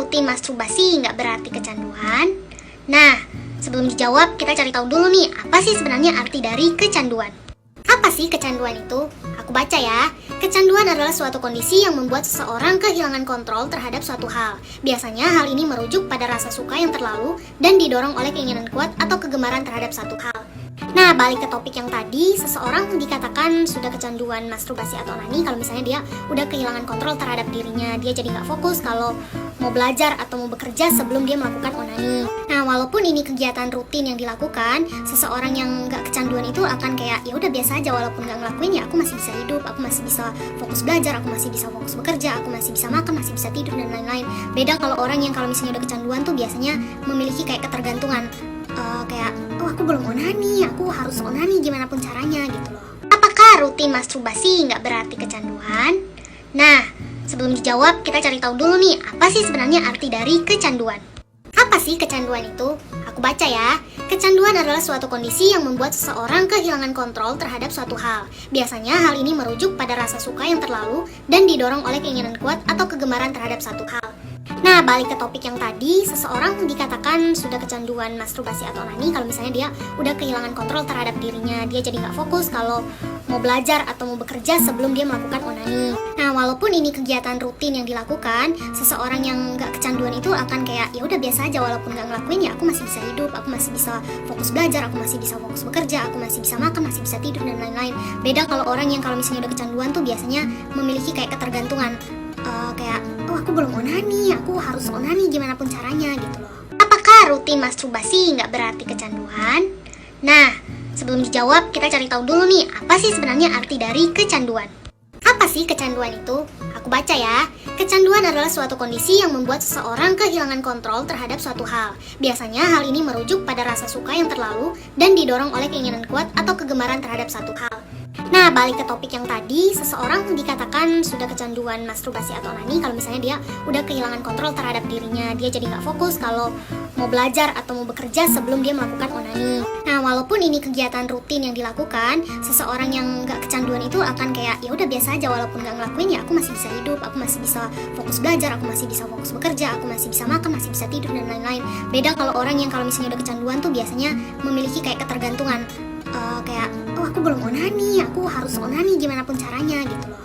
rutin masturbasi nggak berarti kecanduan? Nah, sebelum dijawab, kita cari tahu dulu nih, apa sih sebenarnya arti dari kecanduan? Apa sih kecanduan itu? Aku baca ya. Kecanduan adalah suatu kondisi yang membuat seseorang kehilangan kontrol terhadap suatu hal. Biasanya hal ini merujuk pada rasa suka yang terlalu dan didorong oleh keinginan kuat atau kegemaran terhadap satu hal. Nah, balik ke topik yang tadi, seseorang dikatakan sudah kecanduan masturbasi atau onani kalau misalnya dia udah kehilangan kontrol terhadap dirinya. Dia jadi nggak fokus kalau mau belajar atau mau bekerja sebelum dia melakukan onani. Nah, walaupun ini kegiatan rutin yang dilakukan, seseorang yang nggak kecanduan itu akan kayak, ya udah biasa aja, walaupun nggak ngelakuin ya aku masih bisa hidup, aku masih bisa fokus belajar, aku masih bisa fokus bekerja, aku masih bisa makan, masih bisa tidur, dan lain-lain. Beda kalau orang yang kalau misalnya udah kecanduan tuh biasanya memiliki kayak ketergantungan. Kayak, oh aku belum onani, aku harus onani gimana pun caranya gitu loh. Apakah rutin masturbasi nggak berarti kecanduan? Nah, sebelum dijawab, kita cari tahu dulu nih, apa sih sebenarnya arti dari kecanduan? Apa sih kecanduan itu? Aku baca ya. Kecanduan adalah suatu kondisi yang membuat seseorang kehilangan kontrol terhadap suatu hal. Biasanya hal ini merujuk pada rasa suka yang terlalu dan didorong oleh keinginan kuat atau kegemaran terhadap satu hal. Nah, balik ke topik yang tadi, seseorang dikatakan sudah kecanduan masturbasi atau onani kalau misalnya dia udah kehilangan kontrol terhadap dirinya. Dia jadi nggak fokus kalau mau belajar atau mau bekerja sebelum dia melakukan onani. Nah, walaupun ini kegiatan rutin yang dilakukan, seseorang yang nggak kecanduan itu akan kayak, ya udah biasa aja, walaupun nggak ngelakuin ya aku masih bisa hidup, aku masih bisa fokus belajar, aku masih bisa fokus bekerja, aku masih bisa makan, masih bisa tidur, dan lain-lain. Beda kalau orang yang kalau misalnya udah kecanduan tuh biasanya memiliki kayak ketergantungan. Kayak, oh aku belum onani, aku harus onani gimana pun caranya gitu loh. Apakah rutin masturbasi nggak berarti kecanduan? Nah, sebelum dijawab, kita cari tahu dulu nih, apa sih sebenarnya arti dari kecanduan? Apa sih kecanduan itu? Aku baca ya. Kecanduan adalah suatu kondisi yang membuat seseorang kehilangan kontrol terhadap suatu hal. Biasanya hal ini merujuk pada rasa suka yang terlalu dan didorong oleh keinginan kuat atau kegemaran terhadap satu hal. Nah, balik ke topik yang tadi, seseorang dikatakan sudah kecanduan masturbasi atau onani kalau misalnya dia udah kehilangan kontrol terhadap dirinya. Dia jadi nggak fokus kalau mau belajar atau mau bekerja sebelum dia melakukan onani. Nah, walaupun ini kegiatan rutin yang dilakukan, seseorang yang nggak kecanduan itu akan kayak, ya udah biasa aja, walaupun nggak ngelakuin ya aku masih bisa hidup, aku masih bisa fokus belajar, aku masih bisa fokus bekerja, aku masih bisa makan, masih bisa tidur, dan lain-lain. Beda kalau orang yang kalau misalnya udah kecanduan tuh biasanya memiliki kayak ketergantungan. Kayak, oh aku belum onani, aku harus onani gimana pun caranya gitu loh.